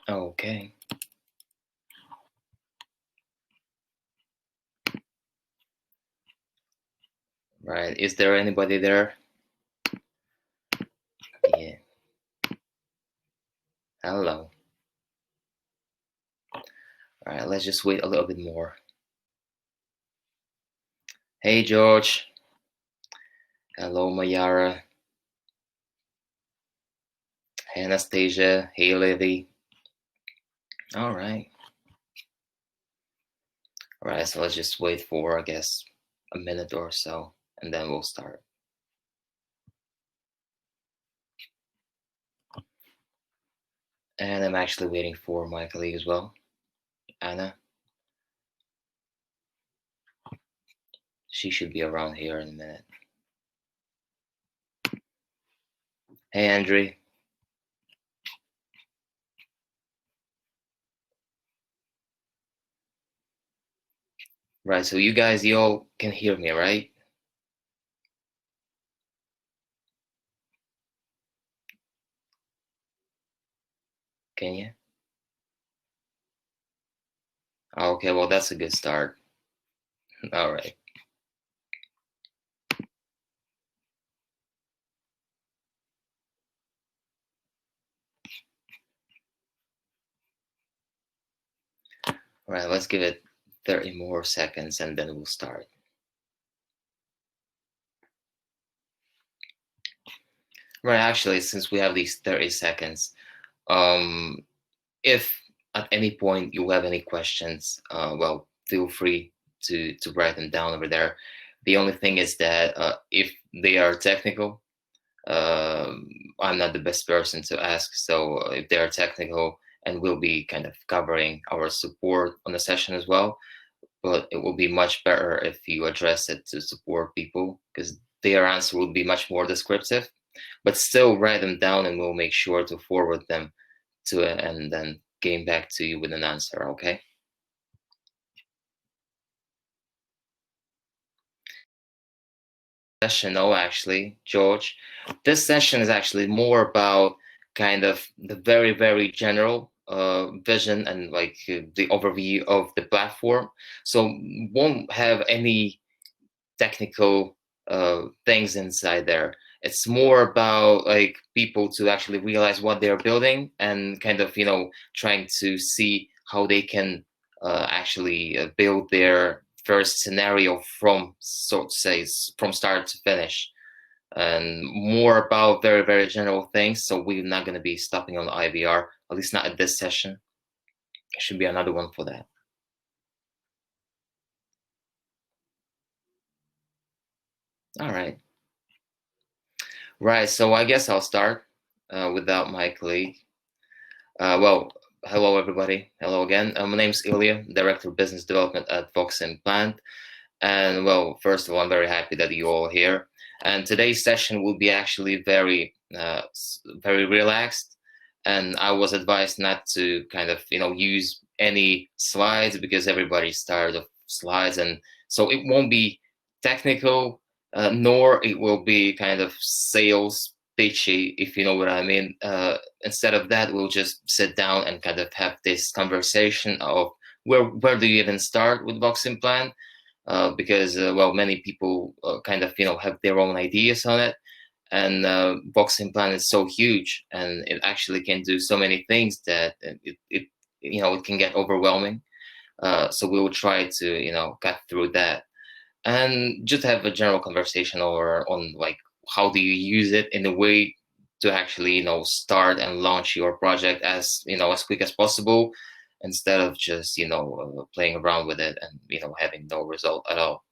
Okay. Right. Is there anybody there? Yeah. Hello. All right. Let's just wait a little bit more. Hey, George. Hello, Mayara. Hey, Anastasia. Hey, Lily. All right. All right. So let's just wait for, I guess, a minute or so, and then we'll start. And I'm actually waiting for my colleague as well, Anna. She should be around here in a minute. Hey, Andre. Right. So you all can hear me, right? Can you? Okay. Well, that's a good start. All right. All right. Let's give it 30 more seconds, and then we'll start. Right. Actually, since we have these 30 seconds, um, if at any point you have any questions, well, feel free to write them down over there. The only thing is that if they are technical, um, I'm not the best person to ask. So if they are technical, and we'll be kind of covering our support on the session as well, but it will be much better if you address it to support people because their answer will be much more descriptive. But still write them down, and we'll make sure to forward them to it and then getting back to you with an answer, okay? Session, no, actually, George. This session is actually more about kind of the very, very general vision and like the overview of the platform. So won't have any technical things inside there. It's more about like people to actually realize what they're building and kind of trying to see how they can actually build their first scenario from so to say from start to finish, and more about very very general things. So we're not going to be stopping on IVR, at least not at this session. There should be another one for that. All right. Right, so I guess I'll start without my colleague. Well, hello everybody. Hello again. My name's Ilya, Director of Business Development at Voximplant. And well, first of all, I'm very happy that you're all here. And today's session will be actually very relaxed. And I was advised not to kind of, use any slides because everybody's tired of slides. And so it won't be technical, nor it will be kind of sales pitchy, if you know what I mean. Instead of that, we'll just sit down and kind of have this conversation of where do you even start with Voximplant? Because well, many people kind of have their own ideas on it, and Voximplant is so huge, and it actually can do so many things that it can get overwhelming. So we will try to cut through that and just have a general conversation or on like how do you use it in a way to actually start and launch your project as as quick as possible, instead of just playing around with it and having no result at all.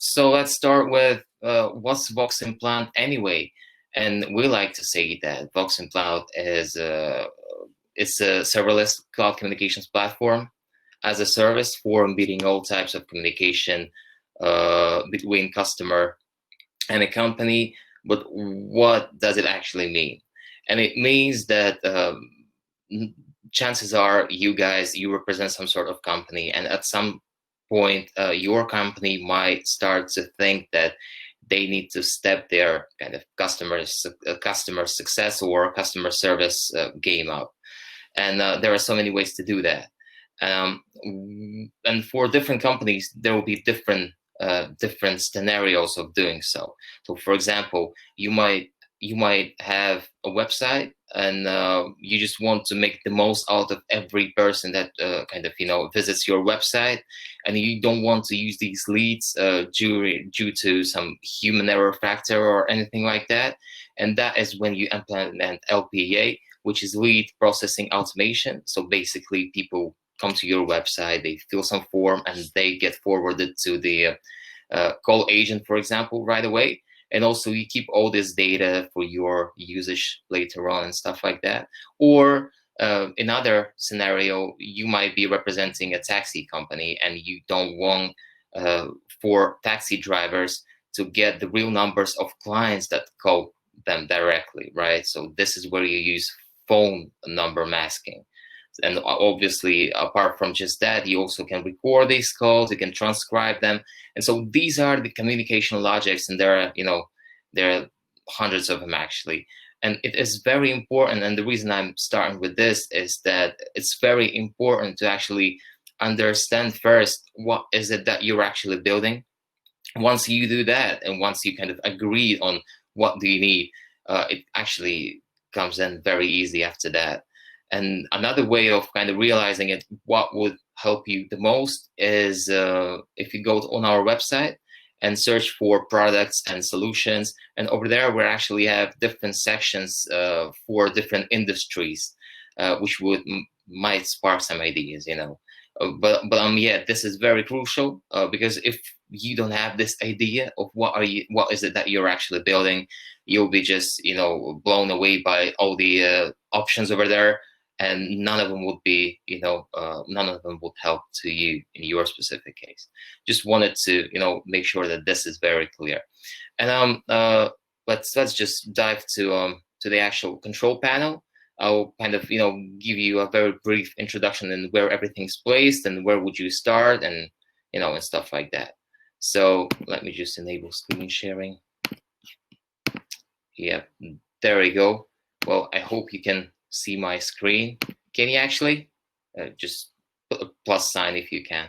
So let's start with what's Voximplant anyway. And we like to say that Voximplant is it's a serverless cloud communications platform as a service for meeting all types of communication between customer and a company. But what does it actually mean? And it means that chances are you represent some sort of company, and at some point your company might start to think that they need to step their kind of customer success or customer service game up. And there are so many ways to do that. And for different companies, there will be different scenarios of doing so. So, for example, you might have a website, and you just want to make the most out of every person that kind of visits your website, and you don't want to use these leads due to some human error factor or anything like that. And that is when you implement LPA, which is lead processing automation. So basically, people come to your website, they fill some form, and they get forwarded to the call agent, for example, right away. And also, you keep all this data for your usage later on and stuff like that. Or another scenario, you might be representing a taxi company, and you don't want for taxi drivers to get the real numbers of clients that call them directly, right? So this is where you use phone number masking. And obviously, apart from just that, you also can record these calls, you can transcribe them. And so these are the communication logics, and there are hundreds of them actually. And it is very important. And the reason I'm starting with this is that it's very important to actually understand first what is it that you're actually building. Once you do that, and once you kind of agree on what do you need, it actually comes in very easy after that. And another way of kind of realizing it, what would help you the most is if you go on our website and search for products and solutions. And over there, we actually have different sections for different industries, which might spark some ideas. But yeah, this is very crucial because if you don't have this idea of what is it that you're actually building, you'll be just blown away by all the options over there, and none of them would help to you in your specific case. Just wanted to make sure that this is very clear. And let's just dive to the actual control panel. I'll kind of give you a very brief introduction in where everything's placed and where would you start, and and stuff like that. So let me just enable screen sharing. Yeah, there we go. Well, I hope you can see my screen. Can you actually? Just put a plus sign if you can.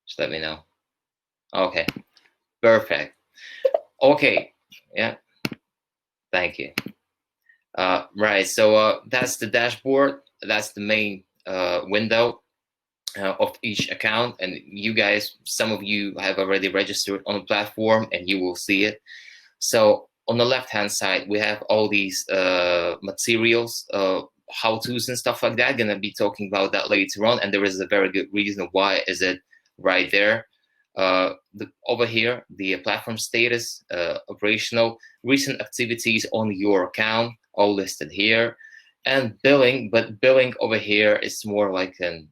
Just let me know. Okay, perfect. Okay, yeah, thank you. Right, so that's the dashboard. That's the main window of each account. And you guys, some of you have already registered on the platform, and you will see it. So on the left-hand side, we have all these materials, how-tos and stuff like that. Gonna be talking about that later on, and there is a very good reason why is it right there. Over here, the platform status, operational, recent activities on your account, all listed here, and billing. But billing over here is more like an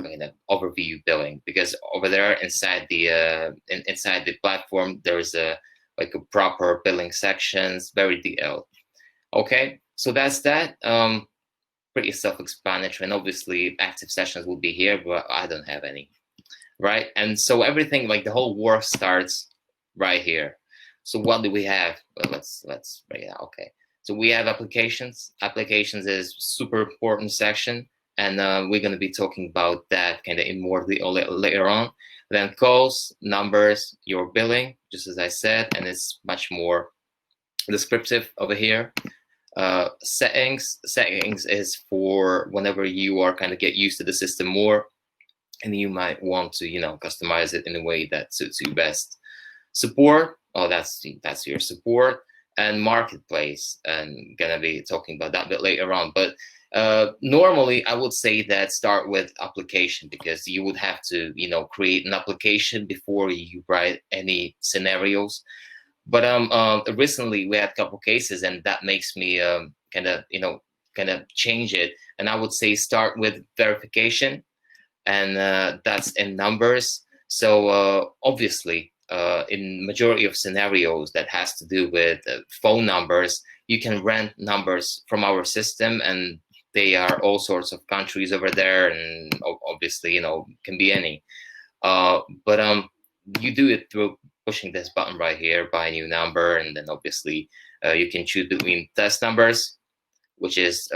kind of overview billing, because over there inside the inside the platform there is a proper billing sections, very detailed. Okay, so that's that. Pretty self-explanatory, and obviously active sessions will be here, but I don't have any. Right, and so everything, like the whole work, starts right here. So what do we have? Well, let's break it out. Okay, so we have applications. Applications is super important section, and we're going to be talking about that kind of in more later on. Then calls, numbers, your billing, just as I said, and it's much more descriptive over here. Settings is for whenever you are kind of get used to the system more, and you might want to customize it in a way that suits you best. Support, oh, that's your support. And marketplace, and gonna be talking about that a bit later on. But normally I would say that start with application, because you would have to create an application before you write any scenarios. But recently we had a couple cases, and that makes me kind of change it, and I would say start with verification, and that's in numbers. So obviously, in majority of scenarios that has to do with phone numbers, you can rent numbers from our system, and they are all sorts of countries over there, and obviously can be any. But you do it through pushing this button right here, buy a new number, and then obviously you can choose between test numbers, which is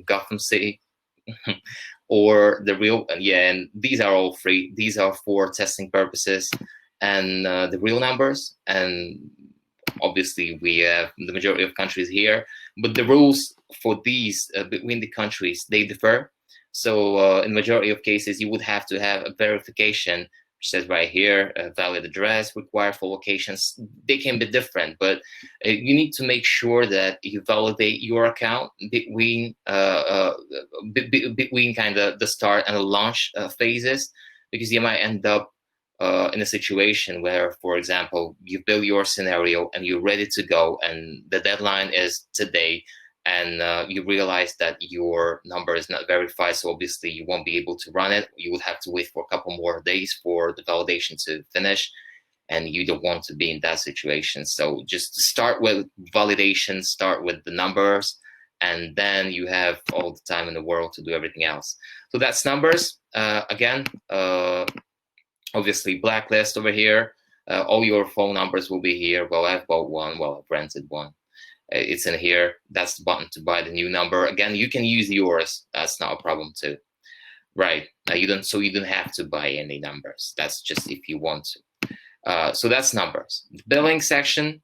Gotham City, or the real, yeah, and these are all free. These are for testing purposes, and the real numbers. And obviously we have the majority of countries here, but the rules for these between the countries, they differ. So in majority of cases, you would have to have a verification, which says right here, a valid address required for locations. They can be different, but you need to make sure that you validate your account between kind of the start and the launch phases, because you might end up in a situation where, for example, you build your scenario and you're ready to go, and the deadline is today, and you realize that your number is not verified, so obviously you won't be able to run it. You would have to wait for a couple more days for the validation to finish, and you don't want to be in that situation. So just start with validation, start with the numbers, and then you have all the time in the world to do everything else. So that's numbers. Again, obviously blacklist over here. All your phone numbers will be here. Well, I've bought one. Well, I've rented one. It's in here. That's the button to buy the new number. Again, you can use yours. That's not a problem too. Right. Now you don't have to buy any numbers. That's just if you want to. So that's numbers. The billing section,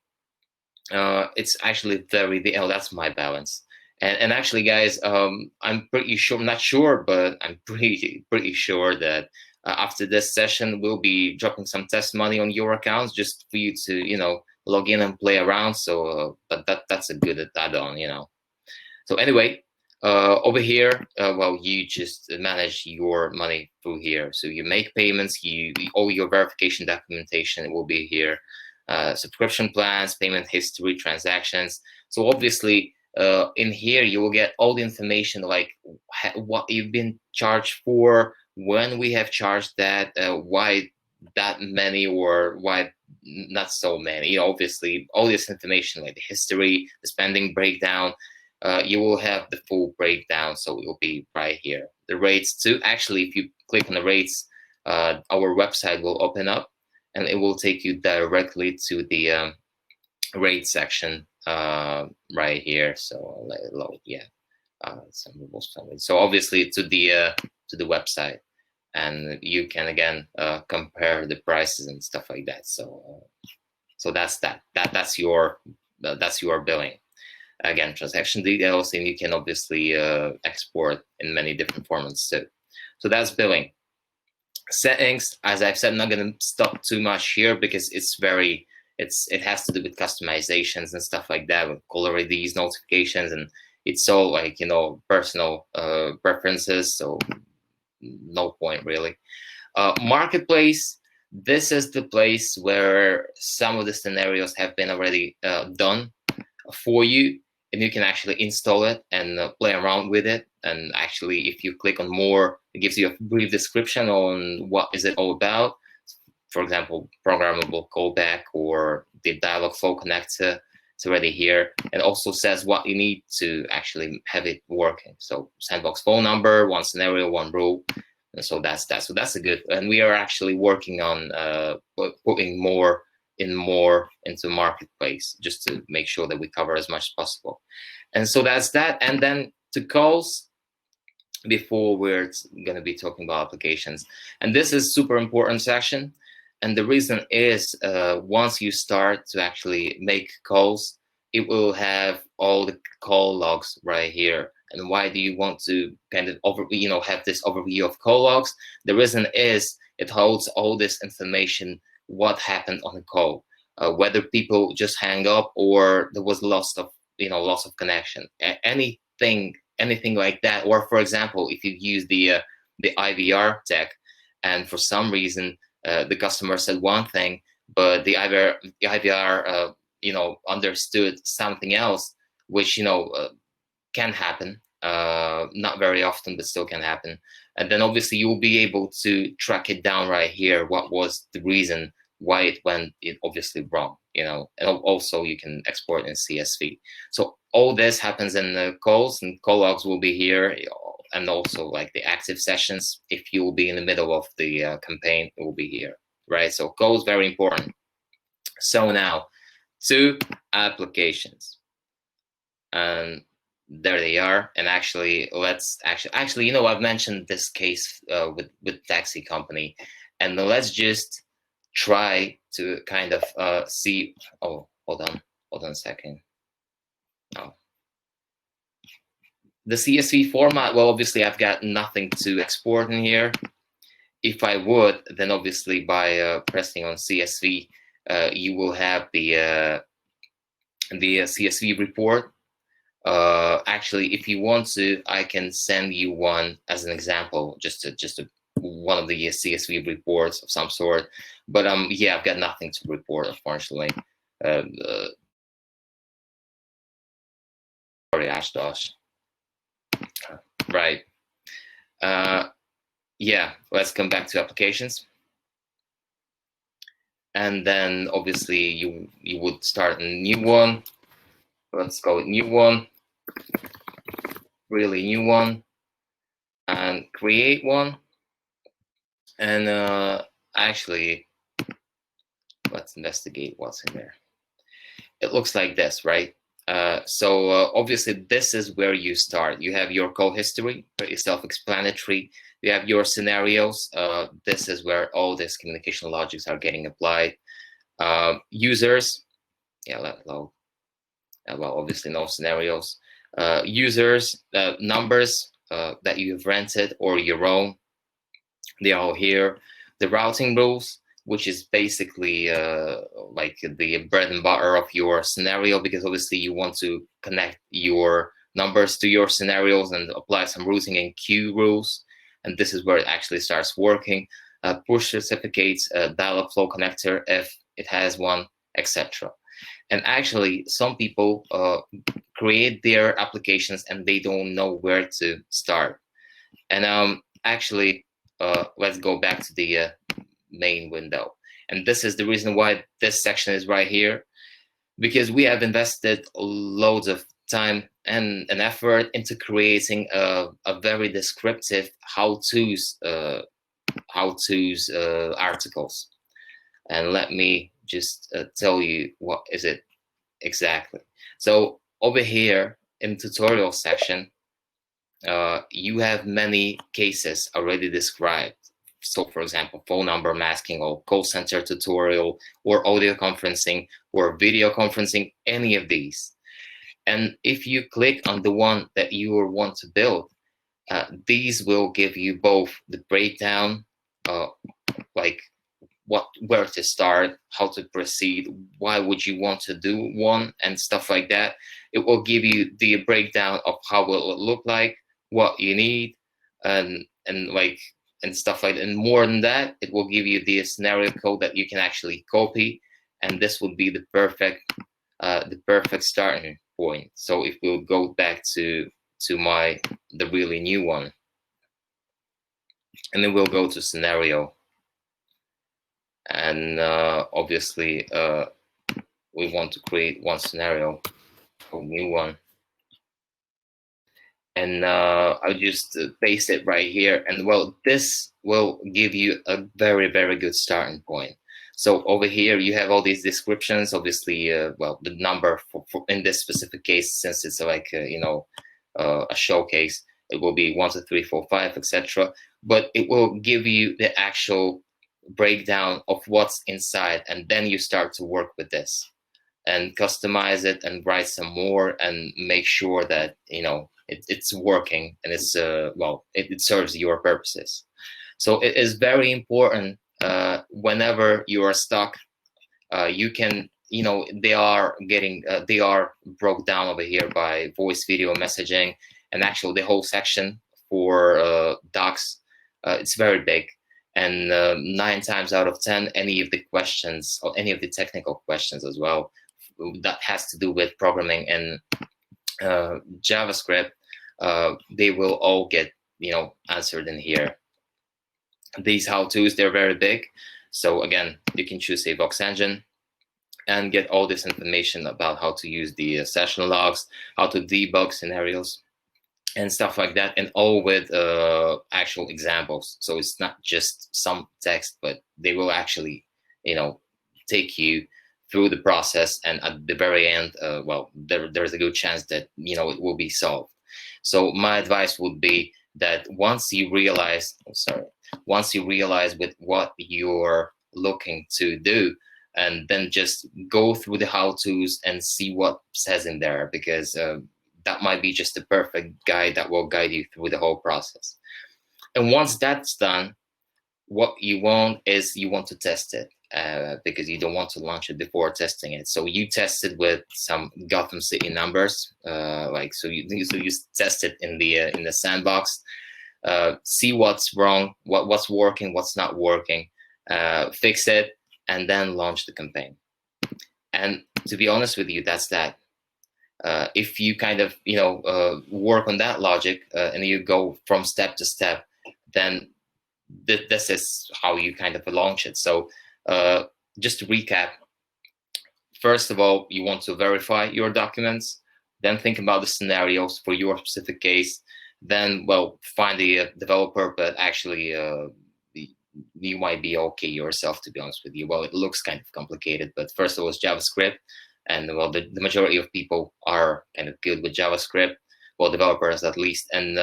it's actually oh, that's my balance. And actually, guys, I'm pretty sure, not sure, but I'm pretty sure that after this session, we'll be dropping some test money on your accounts just for you to, log in and play around. So, but that's a good add-on. So anyway, over here, well, you just manage your money through here. So you make payments, all your verification documentation will be here. Subscription plans, payment history, transactions. So obviously, in here, you will get all the information, like what you've been charged for, when we have charged that, why that many, or why not so many. Obviously, all this information, like the history, the spending breakdown, you will have the full breakdown. So it will be right here. The rates too. Actually, if you click on the rates, our website will open up, and it will take you directly to the rate section right here. So I'll let it load. Yeah, so obviously to the website, and you can again compare the prices and stuff like that. So that's that's your billing. Again, transaction details, and you can obviously export in many different formats too. So that's billing. Settings, as I've said, I'm not going to stop too much here because it has to do with customizations and stuff like that, with caller IDs, notifications, and it's all like, personal preferences. So no point really. Marketplace, this is the place where some of the scenarios have been already done for you, and you can actually install it and play around with it. And actually, if you click on more, it gives you a brief description on what is it all about. For example, programmable callback or the dialog flow connector. It's already here, and also says what you need to actually have it working. So sandbox phone number, one scenario, one rule. And so that's that. So that's a good. And we are actually working on putting more into marketplace, just to make sure that we cover as much as possible. And so that's that. And then to calls, before we're going to be talking about applications, and this is super important section. And the reason is, once you start to actually make calls, it will have all the call logs right here. And why do you want to kind of have this overview of call logs? The reason is it holds all this information, what happened on the call, whether people just hang up or there was loss of connection, anything like that. Or for example, if you use the IVR tech, and for some reason the customer said one thing, but the IVR understood something else, which can happen, not very often, but still can happen. And then obviously you will be able to track it down right here. What was the reason why it went obviously wrong, and also you can export in CSV. So all this happens in the calls, and call logs will be here, and also like the active sessions. If you will be in the middle of the campaign, it will be here, right? So calls, very important. So now to applications. And there they are. And actually, let's actually, I've mentioned this case with taxi company, and let's just try to kind of see. Oh, hold on a second. Oh, the CSV format. Well, obviously, I've got nothing to export in here. If I would, then obviously by pressing on CSV, you will have the CSV report. Actually, if you want to, I can send you one as an example, just one of the CSV reports of some sort. But yeah, I've got nothing to report, unfortunately. Sorry, Ashtosh. Right. Yeah, let's come back to applications. And then obviously you would start a new one. Let's go with new one. Really new one. And create one. And actually, let's investigate what's in there. It looks like this, right? So obviously this is where you start. You have your call history, pretty self-explanatory. You have your scenarios. This is where all these communication logics are getting applied. Users, yeah, well, obviously no scenarios. Users, numbers that you've rented or your own, they are all here. The routing rules, which is basically like the bread and butter of your scenario, because obviously you want to connect your numbers to your scenarios and apply some routing and queue rules. And this is where it actually starts working. Push certificates, dialog flow connector, if it has one, etc. And actually, some people create their applications and they don't know where to start. And actually, let's go back to the main window. And this is the reason why this section is right here, because we have invested loads of time and effort into creating a very descriptive how-tos articles. And let me just tell you what is it exactly. So over here in tutorial section, you have many cases already described. So for example, phone number masking or call center tutorial or audio conferencing or video conferencing, any of these. And if you click on the one that you want to build, these will give you both the breakdown, like where to start, how to proceed, why would you want to do one, and stuff like that. It will give you the breakdown of how it will look like, what you need, and stuff like that. And more than that, it will give you the scenario code that you can actually copy, and this would be the perfect starting point. So if we'll go back to the really new one, and then we'll go to scenario. And obviously, we want to create one scenario, a new one. And I'll just paste it right here. And well, this will give you a very, very good starting point. So over here, you have all these descriptions. Obviously, well, the number for in this specific case, since it's like a showcase, it will be 1, 2, 3, 4, 5, etc. But it will give you the actual breakdown of what's inside, and then you start to work with this and customize it and write some more and make sure that it's working and it's it serves your purposes. So it is very important whenever you are stuck, you can they are broke down over here by voice, video, messaging, and actually the whole section for docs. It's very big. And 9 times out of 10, any of the questions or any of the technical questions as well that has to do with programming and JavaScript, they will all get answered in here. These how-tos, they're very big. So again, you can choose a Vox engine and get all this information about how to use the session logs, how to debug scenarios, and stuff like that, and all with actual examples. So it's not just some text, but they will actually, take you through the process, and at the very end, well, there's a good chance that it will be solved. So my advice would be that once you realize, once you realize with what you're looking to do, and then just go through the how-tos and see what says in there, because that might be just the perfect guide that will guide you through the whole process. And once that's done, what you want is you want to test it, because you don't want to launch it before testing it. So you test it with some Gotham City numbers, so you test it in the sandbox, see what's wrong, what's working, what's not working, fix it, and then launch the campaign. And to be honest with you, that's that. If you kind of work on that logic, and you go from step to step, then this is how you kind of launch it. So just to recap, first of all, you want to verify your documents, then think about the scenarios for your specific case, then, well, find the developer, but actually you might be okay yourself, to be honest with you. Well, it looks kind of complicated, but first of all, it's JavaScript, and well, the majority of people are kind of good with JavaScript, well, developers at least, and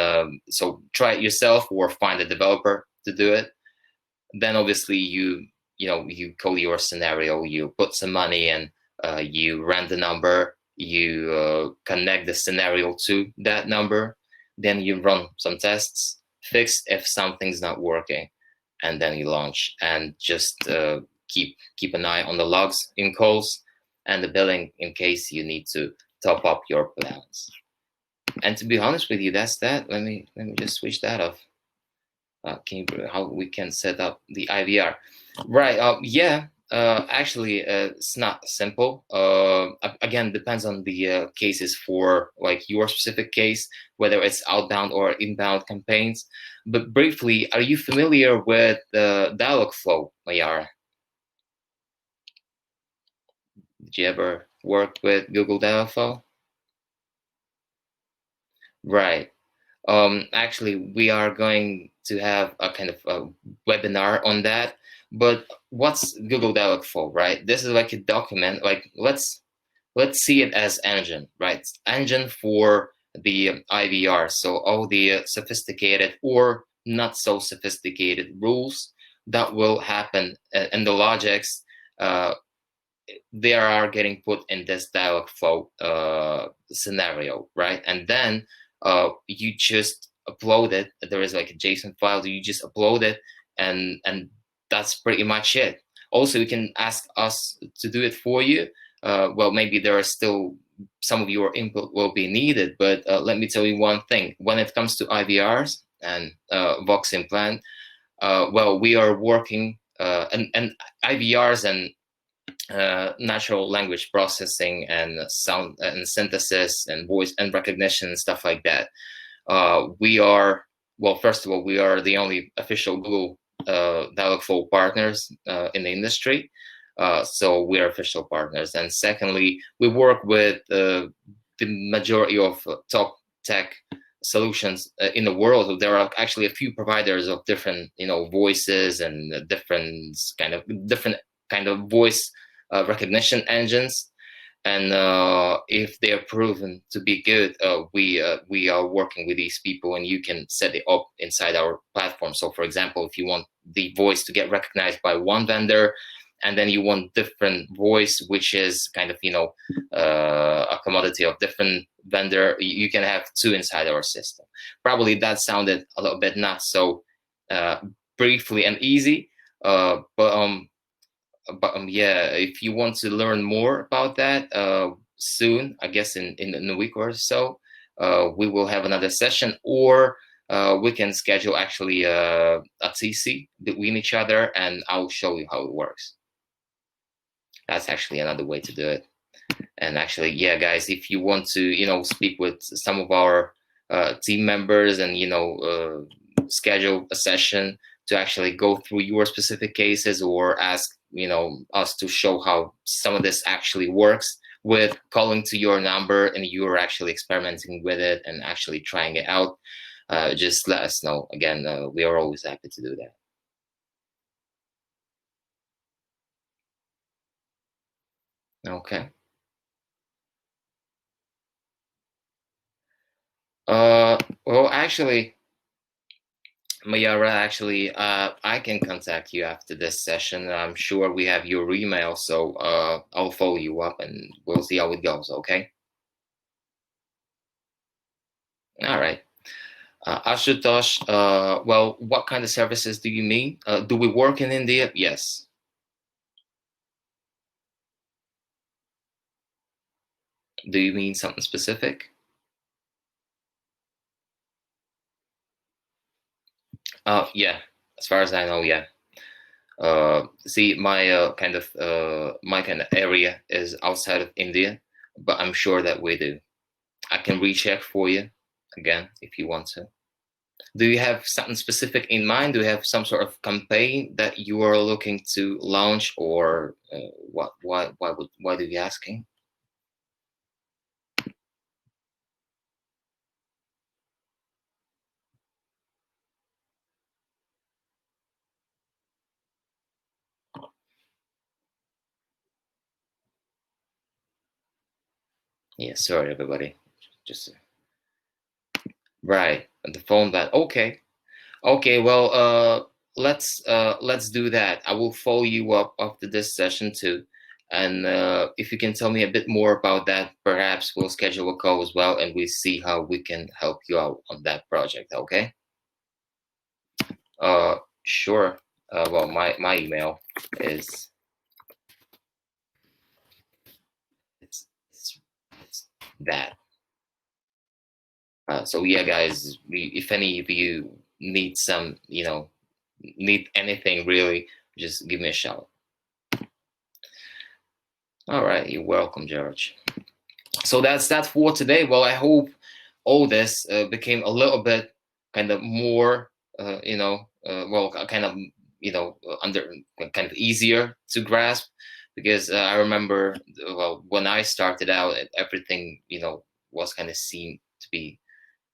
so try it yourself or find a developer to do it. Then obviously you code your scenario, you put some money in, you run the number, you connect the scenario to that number, then you run some tests, fix if something's not working, and then you launch. And just keep an eye on the logs in calls and the billing in case you need to top up your plans. And to be honest with you, that's that. Let me just switch that off. How we can set up the IVR, right? Yeah, actually, it's not simple. Again, depends on the cases for like your specific case, whether it's outbound or inbound campaigns. But briefly, are you familiar with the Dialogflow, Mayara? Did you ever work with Google Dialogflow? Right. Actually, we are going to have a kind of a webinar on that. But what's Google Dialogflow, right? This is like a document. Like let's see it as engine, right? Engine for the IVR. So all the sophisticated or not so sophisticated rules that will happen, and the logics, they are getting put in this Dialogflow scenario, right? And then you just upload it. There is like a JSON file, you just upload it, and that's pretty much it. Also, you can ask us to do it for you. Well, maybe there are still some of your input will be needed, but let me tell you one thing. When it comes to IVRs and Voximplant, well, we are working and IVRs and natural language processing and sound and synthesis and voice and recognition and stuff like that. We are, well, first of all, we are the only official Google Dialogflow partners in the industry. So we are official partners. And secondly, we work with the majority of top tech solutions in the world. So there are actually a few providers of different, voices and different kind of voice recognition engines. And if they are proven to be good, we are working with these people, and you can set it up inside our platform. So, for example, if you want the voice to get recognized by one vendor, and then you want different voice, which is kind of a commodity of different vendor, you can have two inside our system. Probably that sounded a little bit not so briefly and easy, but yeah, if you want to learn more about that, soon, I guess in a week or so, we will have another session, or we can schedule actually a TC between each other, and I'll show you how it works. That's actually another way to do it. And actually, yeah, guys, if you want to, speak with some of our team members and, schedule a session to actually go through your specific cases, or ask, us to show how some of this actually works with calling to your number and you're actually experimenting with it and actually trying it out, just let us know. Again, we are always happy to do that. Okay. Well, actually, Mayara, actually, I can contact you after this session. I'm sure we have your email, so I'll follow you up and we'll see how it goes, okay? All right. Ashutosh, well, what kind of services do you mean? Do we work in India? Yes. Do you mean something specific? Yeah. As far as I know, yeah. See, my my kind of area is outside of India, but I'm sure that we do. I can recheck for you again if you want to. Do you have something specific in mind? Do you have some sort of campaign that you are looking to launch, or what? Why do you asking? Yeah, sorry everybody. Just right. The phone ban. Okay. Okay, well, let's do that. I will follow you up after this session too, and if you can tell me a bit more about that, perhaps we'll schedule a call as well, and we see how we can help you out on that project. Okay? Sure. Well, my email is it's that. So yeah, guys, if any of you need some, need anything really, just give me a shout. All right, you're welcome, George. So that's that for today. Well, I hope all this became a little bit kind of more, kind of, under kind of easier to grasp, because I remember, well, when I started out, everything, was kind of seemed to be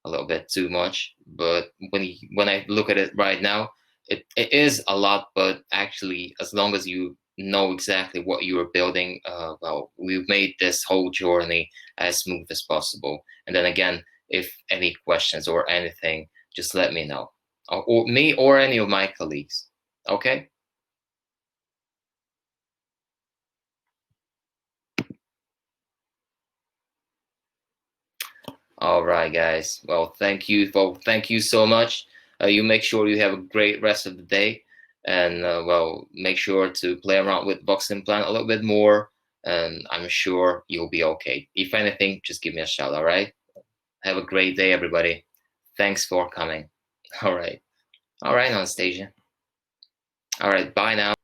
a little bit too much. But when I look at it right now, it is a lot. But actually, as long as you know exactly what you are building, well, we've made this whole journey as smooth as possible. And then again, if any questions or anything, just let me know, or me or any of my colleagues. Okay. All right, guys. Well, thank you. Well, thank you so much. You make sure you have a great rest of the day, and well, make sure to play around with Voximplant a little bit more, and I'm sure you'll be okay. If anything, just give me a shout. All right. Have a great day, everybody. Thanks for coming. All right. All right, Anastasia. All right. Bye now.